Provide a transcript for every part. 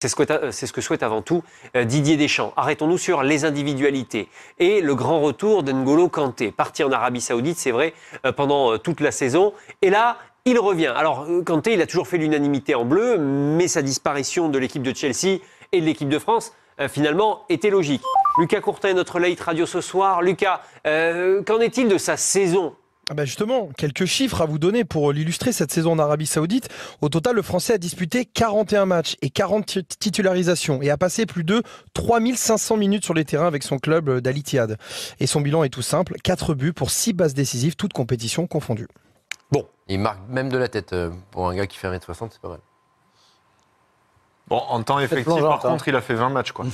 C'est ce que souhaite avant tout Didier Deschamps. Arrêtons-nous sur les individualités. Et le grand retour d'N'Golo Kanté, parti en Arabie Saoudite, c'est vrai, pendant toute la saison. Et là, il revient. Alors, Kanté, il a toujours fait l'unanimité en bleu, mais sa disparition de l'équipe de Chelsea et de l'équipe de France, finalement, était logique. Lucas Courtin est notre late radio ce soir. Lucas, qu'en est-il de sa saison ? Justement, quelques chiffres à vous donner pour l'illustrer cette saison en Arabie Saoudite. Au total, le Français a disputé 41 matchs et 40 titularisations et a passé plus de 3500 minutes sur les terrains avec son club d'Al Ittihad. Et son bilan est tout simple, 4 buts pour 6 passes décisives, toutes compétitions confondues. Bon. Il marque même de la tête pour un gars qui fait 1m60, c'est pas mal. Bon, en temps effectif, par contre, il a fait 20 matchs, quoi.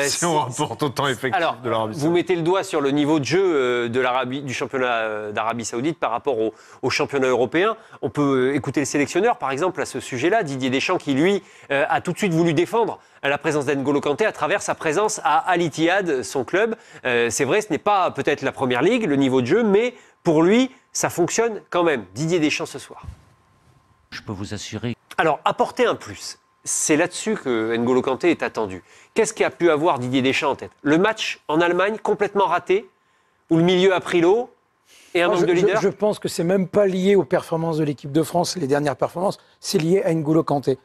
Si on rapporte au temps effectif de l'Arabie Saoudite. Vous mettez le doigt sur le niveau de jeu du championnat d'Arabie Saoudite par rapport au championnat européen. On peut écouter le sélectionneur, par exemple, à ce sujet-là, Didier Deschamps, qui, lui, a tout de suite voulu défendre la présence d'N'Golo Kanté à travers sa présence à Al Ittihad, son club. C'est vrai, ce n'est pas peut-être la première ligue, le niveau de jeu, mais pour lui, ça fonctionne quand même. Didier Deschamps ce soir. Je peux vous assurer. Alors, apporter un plus. C'est là-dessus que N'Golo Kanté est attendu. Qu'est-ce qu'a pu avoir Didier Deschamps en tête ? Le match en Allemagne, complètement raté, où le milieu a pris l'eau et un manque de leader ? Je pense que c'est même pas lié aux performances de l'équipe de France, les dernières performances, c'est lié à N'Golo Kanté.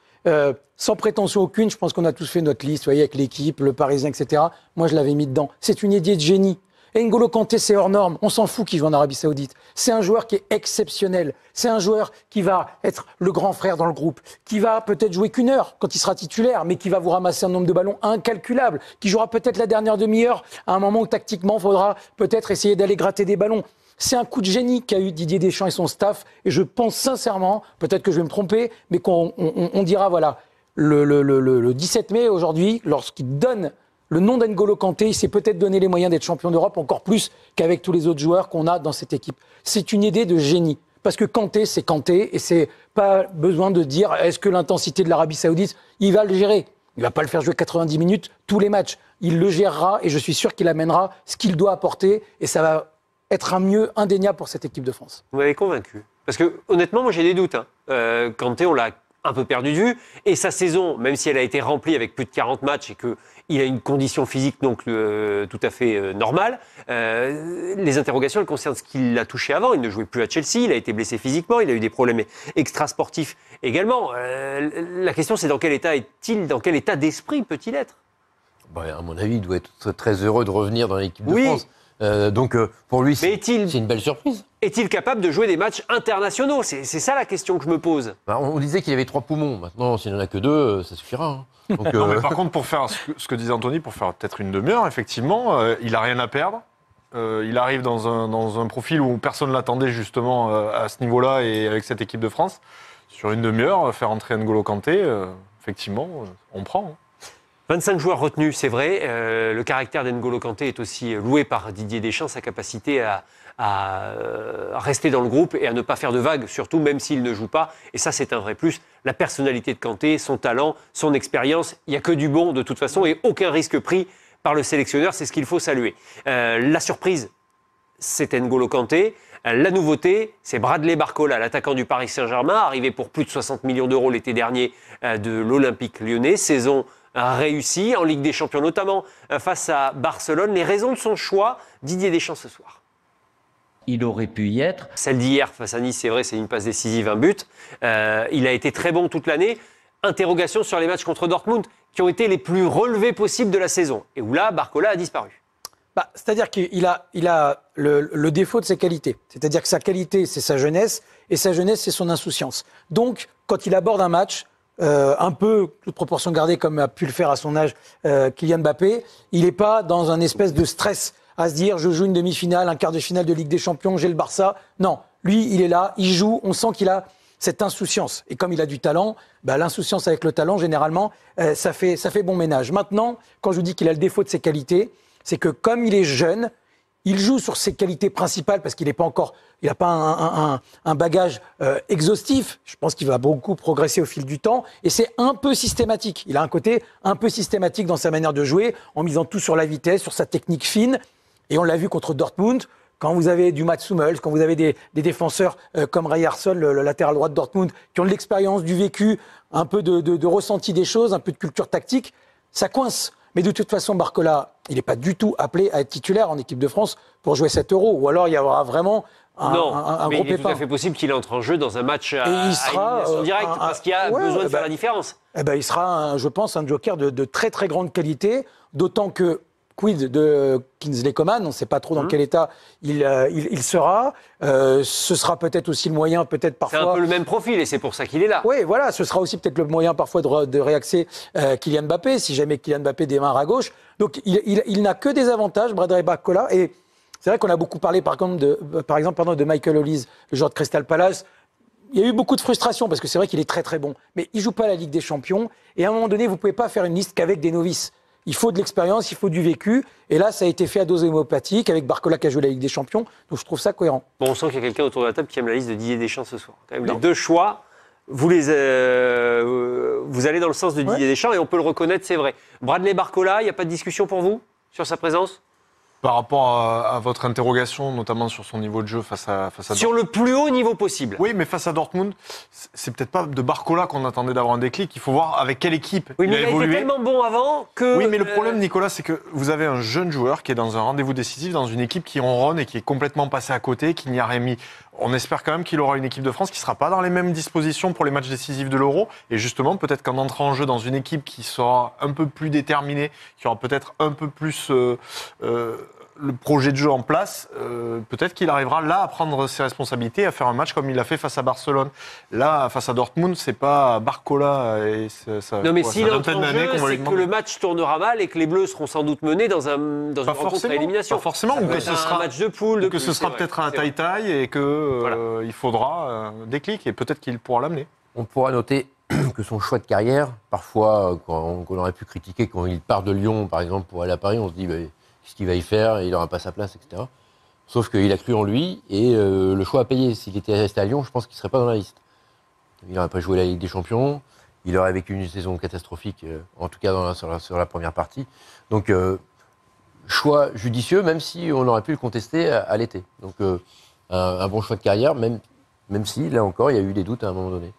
Sans prétention aucune, je pense qu'on a tous fait notre liste, vous voyez, avec l'équipe, le Parisien, etc. Moi, je l'avais mis dedans. C'est une idée de génie. Et N'Golo Kanté, c'est hors norme. On s'en fout qu'il joue en Arabie Saoudite. C'est un joueur qui est exceptionnel. C'est un joueur qui va être le grand frère dans le groupe, qui va peut-être jouer qu'une heure quand il sera titulaire, mais qui va vous ramasser un nombre de ballons incalculable, qui jouera peut-être la dernière demi-heure à un moment où tactiquement, il faudra peut-être essayer d'aller gratter des ballons. C'est un coup de génie qu'a eu Didier Deschamps et son staff. Et je pense sincèrement, peut-être que je vais me tromper, mais qu'on dira, voilà, le 17 mai aujourd'hui, lorsqu'il donne le nom d'N'Golo Kanté, il s'est peut-être donné les moyens d'être champion d'Europe, encore plus qu'avec tous les autres joueurs qu'on a dans cette équipe. C'est une idée de génie. Parce que Kanté, c'est Kanté, et c'est pas besoin de dire est-ce que l'intensité de l'Arabie Saoudite, il va le gérer. Il va pas le faire jouer 90 minutes tous les matchs. Il le gérera, et je suis sûr qu'il amènera ce qu'il doit apporter, et ça va être un mieux indéniable pour cette équipe de France. Vous m'avez convaincu. Parce que, honnêtement, moi j'ai des doutes. Kanté, on l'a un peu perdu de vue. Et sa saison, même si elle a été remplie avec plus de 40 matchs et qu'il a une condition physique donc, tout à fait normale, les interrogations elles concernent ce qu'il a touché avant. Il ne jouait plus à Chelsea, il a été blessé physiquement, il a eu des problèmes extrasportifs également. La question c'est dans quel état est-il, dans quel état d'esprit peut-il être ? À mon avis, il doit être très heureux de revenir dans l'équipe de France. Donc pour lui, c'est une belle surprise. Est-il capable de jouer des matchs internationaux ? C'est ça la question que je me pose. On disait qu'il avait 3 poumons. Maintenant, s'il n'en a que 2, ça suffira. Donc, non, mais par contre, pour faire ce que disait Anthony, pour faire peut-être une demi-heure, effectivement, il n'a rien à perdre. Il arrive dans un profil où personne ne l'attendait justement à ce niveau-là et avec cette équipe de France. Sur une demi-heure, faire entrer N'Golo Kanté, effectivement, on prend. 25 joueurs retenus, c'est vrai. Le caractère d'N'Golo Kanté est aussi loué par Didier Deschamps, sa capacité à rester dans le groupe et à ne pas faire de vagues, surtout même s'il ne joue pas. Et ça, c'est un vrai plus. La personnalité de Kanté, son talent, son expérience, il n'y a que du bon de toute façon et aucun risque pris par le sélectionneur, c'est ce qu'il faut saluer. La surprise, c'est N'Golo Kanté. La nouveauté, c'est Bradley Barcola, l'attaquant du Paris Saint-Germain, arrivé pour plus de 60 millions d'euros l'été dernier de l'Olympique Lyonnais. Saison réussie en Ligue des Champions, notamment face à Barcelone. Les raisons de son choix, Didier Deschamps ce soir. Il aurait pu y être. Celle d'hier face à Nice, c'est vrai, c'est une passe décisive, un but. Il a été très bon toute l'année. Interrogation sur les matchs contre Dortmund, qui ont été les plus relevés possibles de la saison. Et où là, Barcola a disparu. C'est-à-dire qu'il a le défaut de ses qualités. C'est-à-dire que sa qualité, c'est sa jeunesse, et sa jeunesse, c'est son insouciance. Donc, quand il aborde un match, un peu, toute proportion gardée, comme a pu le faire à son âge Kylian Mbappé, il n'est pas dans un espèce de stress à se dire je joue une demi-finale, un quart de finale de Ligue des Champions, j'ai le Barça. Non, lui, il est là, il joue, on sent qu'il a cette insouciance. Et comme il a du talent, l'insouciance avec le talent, généralement, ça fait bon ménage. Maintenant, quand je vous dis qu'il a le défaut de ses qualités, c'est que comme il est jeune, il joue sur ses qualités principales parce qu'il n'est pas encore, il n'a pas un bagage exhaustif. Je pense qu'il va beaucoup progresser au fil du temps et c'est un peu systématique. Il a un côté un peu systématique dans sa manière de jouer en misant tout sur la vitesse, sur sa technique fine. Et on l'a vu contre Dortmund. quand vous avez du Mats Hummels, quand vous avez des défenseurs comme Ryerson, le latéral droit de Dortmund, qui ont de l'expérience, du vécu, un peu de ressenti des choses, un peu de culture tactique, ça coince. Mais de toute façon, Barcola, il n'est pas du tout appelé à être titulaire en équipe de France pour jouer 7 €. Ou alors, il y aura vraiment un gros pépin. Il est tout à fait possible qu'il entre en jeu dans un match à élimination directe, parce qu'il a besoin de faire la différence. Il sera, je pense, un joker de très très grande qualité, d'autant que quid de Kingsley Coman, on ne sait pas trop dans quel état il sera. Ce sera peut-être aussi le moyen, peut-être parfois... C'est un peu le même profil et c'est pour ça qu'il est là. Oui, voilà, ce sera aussi peut-être le moyen parfois de réaxer Kylian Mbappé, si jamais Kylian Mbappé démarre à gauche. Donc il n'a que des avantages, Bradley Barcola. Et c'est vrai qu'on a beaucoup parlé par exemple de Michael Olise, le joueur de Crystal Palace. Il y a eu beaucoup de frustration parce que c'est vrai qu'il est très très bon. Mais il ne joue pas à la Ligue des Champions. Et à un moment donné, vous ne pouvez pas faire une liste qu'avec des novices. Il faut de l'expérience, il faut du vécu. Et là, ça a été fait à dose homéopathique avec Barcola qui a joué la Ligue des Champions. Donc je trouve ça cohérent. Bon, on sent qu'il y a quelqu'un autour de la table qui aime la liste de Didier Deschamps ce soir. Quand même, les deux choix, vous allez dans le sens de Didier Deschamps et on peut le reconnaître, c'est vrai. Bradley Barcola, il n'y a pas de discussion pour vous sur sa présence ? Par rapport à votre interrogation, notamment sur son niveau de jeu face à sur le plus haut niveau possible. Oui, mais face à Dortmund, c'est peut-être pas de Barcola qu'on attendait d'avoir un déclic. Il faut voir avec quelle équipe il a évolué. Il était tellement bon avant que... Oui, mais le problème, Nicolas, c'est que vous avez un jeune joueur qui est dans un rendez-vous décisif, dans une équipe qui ronronne et qui est complètement passé à côté, qui n'y a rien mis. On espère quand même qu'il aura une équipe de France qui ne sera pas dans les mêmes dispositions pour les matchs décisifs de l'Euro. Et justement, peut-être qu'en entrant en jeu dans une équipe qui sera un peu plus déterminée, qui aura peut-être un peu plus... le projet de jeu en place, peut-être qu'il arrivera là à prendre ses responsabilités, à faire un match comme il l'a fait face à Barcelone. Là, face à Dortmund, c'est pas Barcola et ça. Non, mais s'il entre en jeu, c'est que le match tournera mal et que les Bleus seront sans doute menés dans une rencontre à élimination. Pas forcément, ou que ce sera un match de poule, que ce sera peut-être un taille-taille et que il faudra un déclic et peut-être qu'il pourra l'amener. On pourra noter que son choix de carrière, parfois, qu'on aurait pu critiquer quand il part de Lyon, par exemple, pour aller à Paris, on se dit qu'est-ce qu'il va y faire, il n'aura pas sa place, etc. Sauf qu'il a cru en lui et le choix a payé. S'il était resté à Lyon, je pense qu'il ne serait pas dans la liste. Il n'aurait pas joué la Ligue des Champions, il aurait vécu une saison catastrophique, en tout cas sur la première partie. Donc, choix judicieux, même si on aurait pu le contester à l'été. Donc, un bon choix de carrière, même si, là encore, il y a eu des doutes à un moment donné.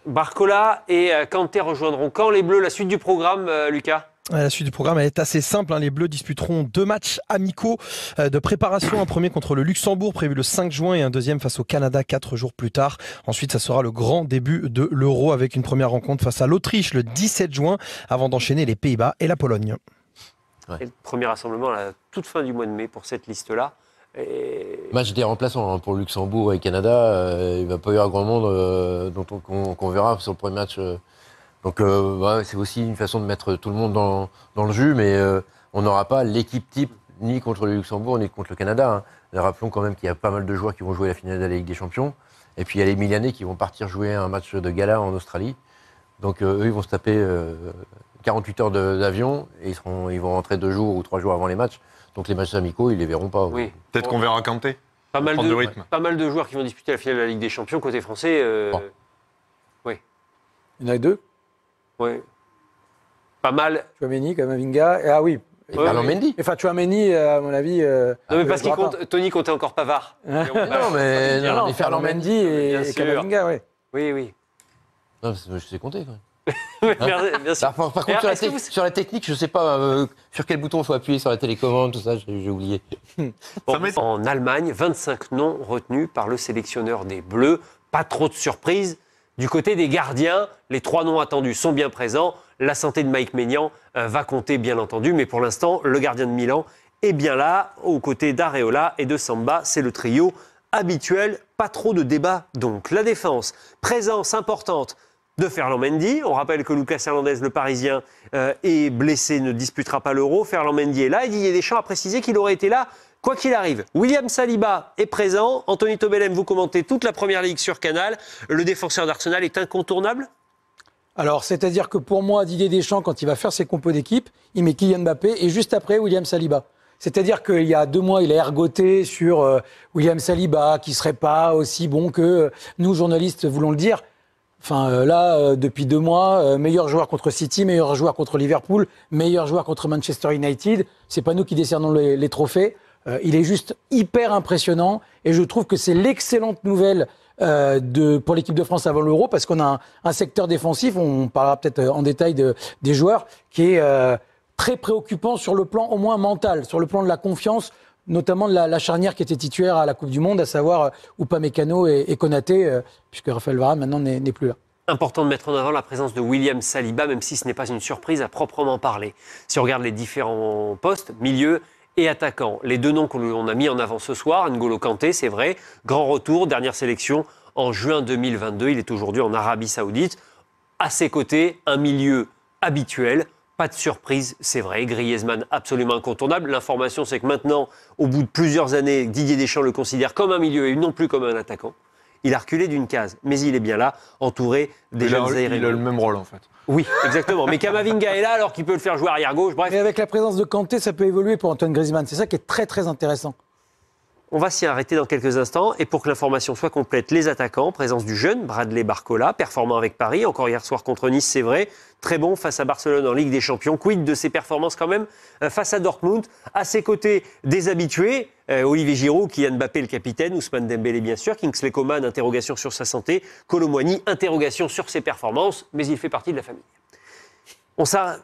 Barcola et Kanté rejoindront quand les Bleus? La suite du programme, Lucas? La suite du programme elle est assez simple. Les Bleus disputeront 2 matchs amicaux de préparation. Un premier contre le Luxembourg prévu le 5 juin et un deuxième face au Canada 4 jours plus tard. Ensuite, ça sera le grand début de l'Euro avec une première rencontre face à l'Autriche le 17 juin avant d'enchaîner les Pays-Bas et la Pologne. Ouais. Et le premier rassemblement à la toute fin du mois de mai pour cette liste-là. Match des remplaçants pour le Luxembourg et Canada. Il ne va pas y avoir grand monde qu'on verra sur le premier match. Donc c'est aussi une façon de mettre tout le monde dans le jus, mais on n'aura pas l'équipe type ni contre le Luxembourg ni contre le Canada. Rappelons quand même qu'il y a pas mal de joueurs qui vont jouer la finale de la Ligue des Champions. Et puis il y a les Milanais qui vont partir jouer un match de gala en Australie. Donc eux, ils vont se taper 48 heures d'avion et ils vont rentrer 2 jours ou 3 jours avant les matchs. Donc les matchs amicaux, ils les verront pas. Oui. Peut-être qu'on verra Kanté. Pas mal de joueurs qui vont disputer la finale de la Ligue des Champions côté français. Oui. Il y en a 2. Oui. Pas mal. Chouameni, Kamavinga. Ah oui. Et Ferland Mendy. Enfin, Chouameni, à mon avis. Non, mais parce qu'il compte. Tony comptait encore Pavard. Non, mais Ferland Mendy et Kamavinga, oui. Oui. Non, je sais compter quand même. Bien sûr. Par contre, sur la technique, je ne sais pas sur quel bouton il faut appuyer sur la télécommande, tout ça, j'ai oublié. En Allemagne, 25 noms retenus par le sélectionneur des Bleus. Pas trop de surprises. Du côté des gardiens, les 3 noms attendus sont bien présents. La santé de Mike Maignan va compter, bien entendu. Mais pour l'instant, le gardien de Milan est bien là, aux côtés d'Areola et de Samba. C'est le trio habituel. Pas trop de débat, donc. La défense, présence importante de Ferland Mendy. On rappelle que Lucas Hernandez, le Parisien, est blessé, ne disputera pas l'Euro. Ferland Mendy est là et Didier Deschamps a précisé qu'il aurait été là quoi qu'il arrive. William Saliba est présent. Anthony Tobelem, vous commentez toute la Première Ligue sur Canal. Le défenseur d'Arsenal est incontournable? Alors, c'est-à-dire que pour moi, Didier Deschamps, quand il va faire ses compos d'équipe, il met Kylian Mbappé et juste après, William Saliba. C'est-à-dire qu'il y a 2 mois, il a ergoté sur William Saliba, qui ne serait pas aussi bon que nous, journalistes, voulons le dire. Enfin, là, depuis 2 mois, meilleur joueur contre City, meilleur joueur contre Liverpool, meilleur joueur contre Manchester United. C'est pas nous qui décernons les trophées. Il est juste hyper impressionnant et je trouve que c'est l'excellente nouvelle pour l'équipe de France avant l'Euro parce qu'on a un secteur défensif, on parlera peut-être en détail des joueurs, qui est très préoccupant sur le plan au moins mental, sur le plan de la confiance, notamment de la charnière qui était titulaire à la Coupe du Monde, à savoir Upamecano et Konaté, puisque Raphaël Varane maintenant n'est plus là. Important de mettre en avant la présence de William Saliba, même si ce n'est pas une surprise à proprement parler. Si on regarde les différents postes, milieu et attaquant, les deux noms qu'on a mis en avant ce soir, N'Golo Kanté, c'est vrai, grand retour, dernière sélection en juin 2022, il est aujourd'hui en Arabie Saoudite. À ses côtés, un milieu habituel, pas de surprise, c'est vrai, Griezmann absolument incontournable. L'information, c'est que maintenant, au bout de plusieurs années, Didier Deschamps le considère comme un milieu et non plus comme un attaquant. Il a reculé d'une case, mais il est bien là, entouré des jeunes aériens. Il a le même rôle, en fait. Oui, exactement. Mais Kamavinga est là, alors qu'il peut le faire jouer arrière-gauche. Bref. Mais avec la présence de Kanté, ça peut évoluer pour Antoine Griezmann. C'est ça qui est très, très intéressant. On va s'y arrêter dans quelques instants. Et pour que l'information soit complète, les attaquants, présence du jeune Bradley Barcola, performant avec Paris, encore hier soir contre Nice, c'est vrai. Très bon face à Barcelone en Ligue des Champions. Quid de ses performances quand même face à Dortmund. À ses côtés, des habitués. Olivier Giroud, Kylian Mbappé, le capitaine. Ousmane Dembélé, bien sûr. Kingsley Coman, interrogation sur sa santé. Kolo Muani, interrogation sur ses performances. Mais il fait partie de la famille. On s'arrête.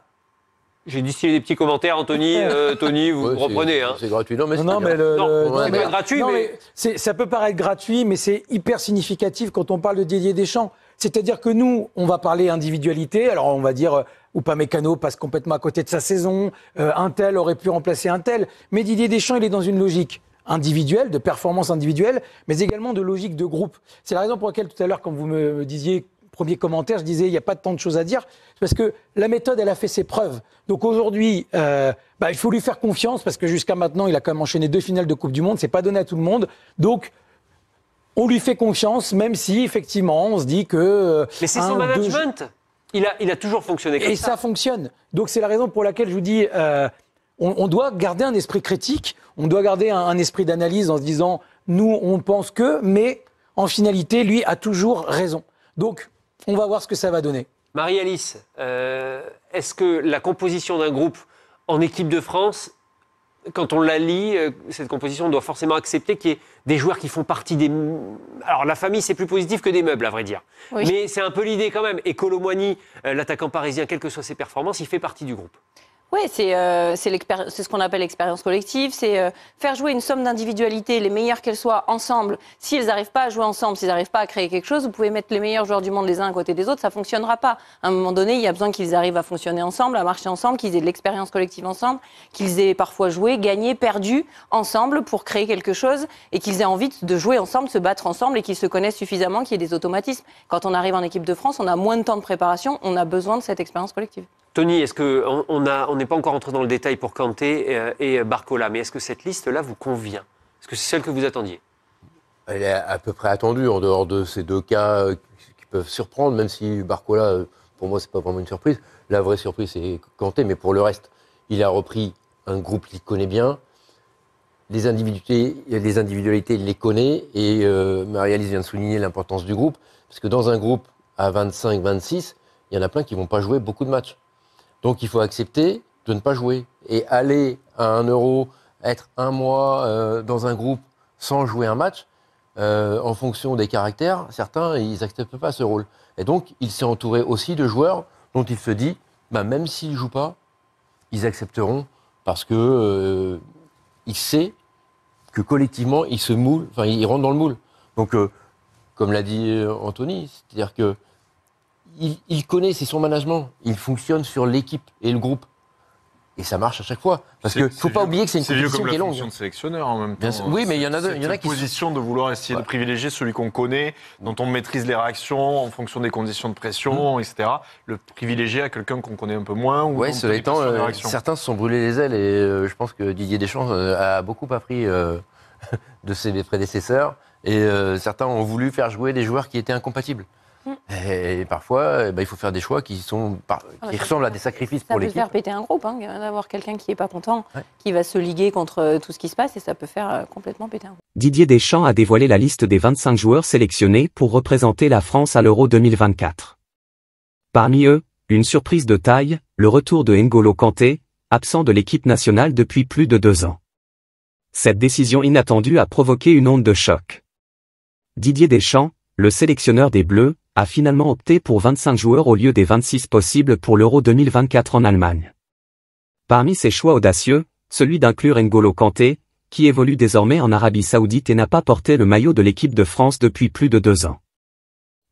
J'ai distillé des petits commentaires, Anthony. Tony, vous reprenez. C'est gratuit. Non, mais c'est pas gratuit, mais ça peut paraître gratuit, mais c'est hyper significatif quand on parle de Didier Deschamps. C'est-à-dire que nous, on va parler individualité. Alors, on va dire Upamecano passe complètement à côté de sa saison. Un tel aurait pu remplacer un tel. Mais Didier Deschamps, il est dans une logique individuelle, de performance individuelle, mais également de logique de groupe. C'est la raison pour laquelle tout à l'heure, quand vous me disiez premier commentaire, je disais il n'y a pas tant de choses à dire, parce que la méthode, elle a fait ses preuves. Donc aujourd'hui, il faut lui faire confiance, parce que jusqu'à maintenant, il a quand même enchaîné 2 finales de Coupe du Monde, c'est pas donné à tout le monde. Donc, on lui fait confiance, même si, effectivement, on se dit que... Mais c'est son management. Il a toujours fonctionné comme ça. Et ça fonctionne. Donc c'est la raison pour laquelle je vous dis, on doit garder un esprit critique, on doit garder un esprit d'analyse en se disant, nous, on pense que, mais en finalité, lui a toujours raison. Donc, on va voir ce que ça va donner. Marie-Alice, est-ce que la composition d'un groupe en équipe de France, quand on la lit, cette composition, on doit forcément accepter qu'il y ait des joueurs qui font partie des... Alors la famille, c'est plus positif que des meubles, à vrai dire. Oui. Mais c'est un peu l'idée quand même. Et Kolo Muani, l'attaquant parisien, quelles que soient ses performances, il fait partie du groupe. Oui, c'est ce qu'on appelle l'expérience collective, c'est faire jouer une somme d'individualités, les meilleures qu'elles soient, ensemble. S'ils n'arrivent pas à jouer ensemble, s'ils n'arrivent pas à créer quelque chose, vous pouvez mettre les meilleurs joueurs du monde les uns à côté des autres, ça ne fonctionnera pas. À un moment donné, il y a besoin qu'ils arrivent à fonctionner ensemble, à marcher ensemble, qu'ils aient de l'expérience collective ensemble, qu'ils aient parfois joué, gagné, perdu ensemble pour créer quelque chose et qu'ils aient envie de jouer ensemble, de se battre ensemble et qu'ils se connaissent suffisamment, qu'il y ait des automatismes. Quand on arrive en équipe de France, on a moins de temps de préparation, on a besoin de cette expérience collective. Tony, est-ce qu'on n'est pas encore entré dans le détail pour Kanté et Barcola, mais est-ce que cette liste-là vous convient? Est-ce que c'est celle que vous attendiez? Elle est à peu près attendue, en dehors de ces 2 cas qui peuvent surprendre, même si Barcola, pour moi, c'est pas vraiment une surprise. La vraie surprise, c'est Kanté, mais pour le reste, il a repris un groupe qu'il connaît bien. Les individualités, il les connaît, et Marie-Alice vient de souligner l'importance du groupe, parce que dans un groupe à 25, 26, il y en a plein qui vont pas jouer beaucoup de matchs. Donc il faut accepter de ne pas jouer. Et aller à un Euro, être un mois dans un groupe sans jouer un match, en fonction des caractères, certains, ils n'acceptent pas ce rôle. Et donc il s'est entouré aussi de joueurs dont il se dit, même s'ils ne jouent pas, ils accepteront parce que il sait que collectivement, ils se moulent, enfin ils rentrent dans le moule. Donc, comme l'a dit Anthony, c'est-à-dire que il connaît, c'est son management. Il fonctionne sur l'équipe et le groupe. Et ça marche à chaque fois. Parce qu'il ne faut pas oublier que c'est une compétition qui est longue. C'est vieux comme la fonction de sélectionneur en même temps. Oui, mais il y en a qui... position de vouloir essayer de privilégier celui qu'on connaît, dont on maîtrise les réactions en fonction des conditions de pression, etc. Le privilégier à quelqu'un qu'on connaît un peu moins. Oui, cela étant, certains se sont brûlés les ailes. Et je pense que Didier Deschamps a beaucoup appris de ses prédécesseurs. Et certains ont voulu faire jouer des joueurs qui étaient incompatibles. Et parfois, il faut faire des choix qui ressemblent à des sacrifices pour l'équipe. Ça peut faire péter un groupe, d'avoir quelqu'un qui n'est pas content, qui va se liguer contre tout ce qui se passe, et ça peut faire complètement péter un groupe. Didier Deschamps a dévoilé la liste des 25 joueurs sélectionnés pour représenter la France à l'Euro 2024. Parmi eux, une surprise de taille, le retour de N'Golo Kanté, absent de l'équipe nationale depuis plus de 2 ans. Cette décision inattendue a provoqué une onde de choc. Didier Deschamps, le sélectionneur des Bleus, a finalement opté pour 25 joueurs au lieu des 26 possibles pour l'Euro 2024 en Allemagne. Parmi ses choix audacieux, celui d'inclure N'Golo Kanté, qui évolue désormais en Arabie Saoudite et n'a pas porté le maillot de l'équipe de France depuis plus de 2 ans.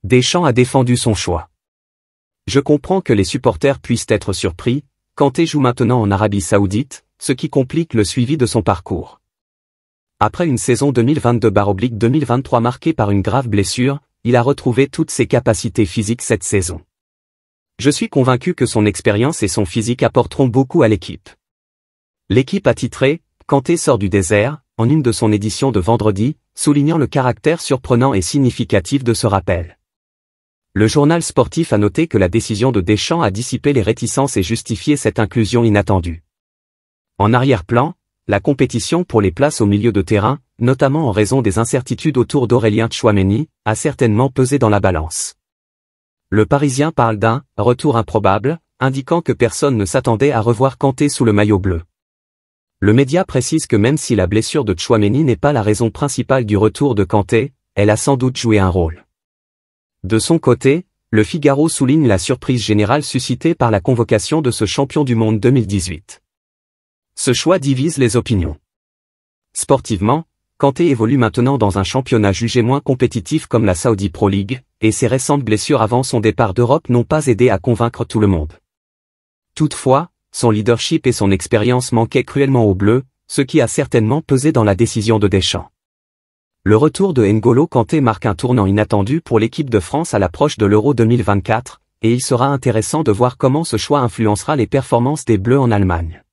Deschamps a défendu son choix. Je comprends que les supporters puissent être surpris, Kanté joue maintenant en Arabie Saoudite, ce qui complique le suivi de son parcours. Après une saison 2022/2023 marquée par une grave blessure, il a retrouvé toutes ses capacités physiques cette saison. Je suis convaincu que son expérience et son physique apporteront beaucoup à l'équipe. L'équipe a titré « Kanté sort du désert » en une de son édition de vendredi, soulignant le caractère surprenant et significatif de ce rappel. Le journal sportif a noté que la décision de Deschamps a dissipé les réticences et justifié cette inclusion inattendue. En arrière-plan, la compétition pour les places au milieu de terrain, notamment en raison des incertitudes autour d'Aurélien Tchouaméni, a certainement pesé dans la balance. Le Parisien parle d'un « retour improbable », indiquant que personne ne s'attendait à revoir Kanté sous le maillot bleu. Le média précise que même si la blessure de Tchouaméni n'est pas la raison principale du retour de Kanté, elle a sans doute joué un rôle. De son côté, le Figaro souligne la surprise générale suscitée par la convocation de ce champion du monde 2018. Ce choix divise les opinions. Sportivement, Kanté évolue maintenant dans un championnat jugé moins compétitif comme la Saudi Pro League, et ses récentes blessures avant son départ d'Europe n'ont pas aidé à convaincre tout le monde. Toutefois, son leadership et son expérience manquaient cruellement aux Bleus, ce qui a certainement pesé dans la décision de Deschamps. Le retour de N'Golo Kanté marque un tournant inattendu pour l'équipe de France à l'approche de l'Euro 2024, et il sera intéressant de voir comment ce choix influencera les performances des Bleus en Allemagne.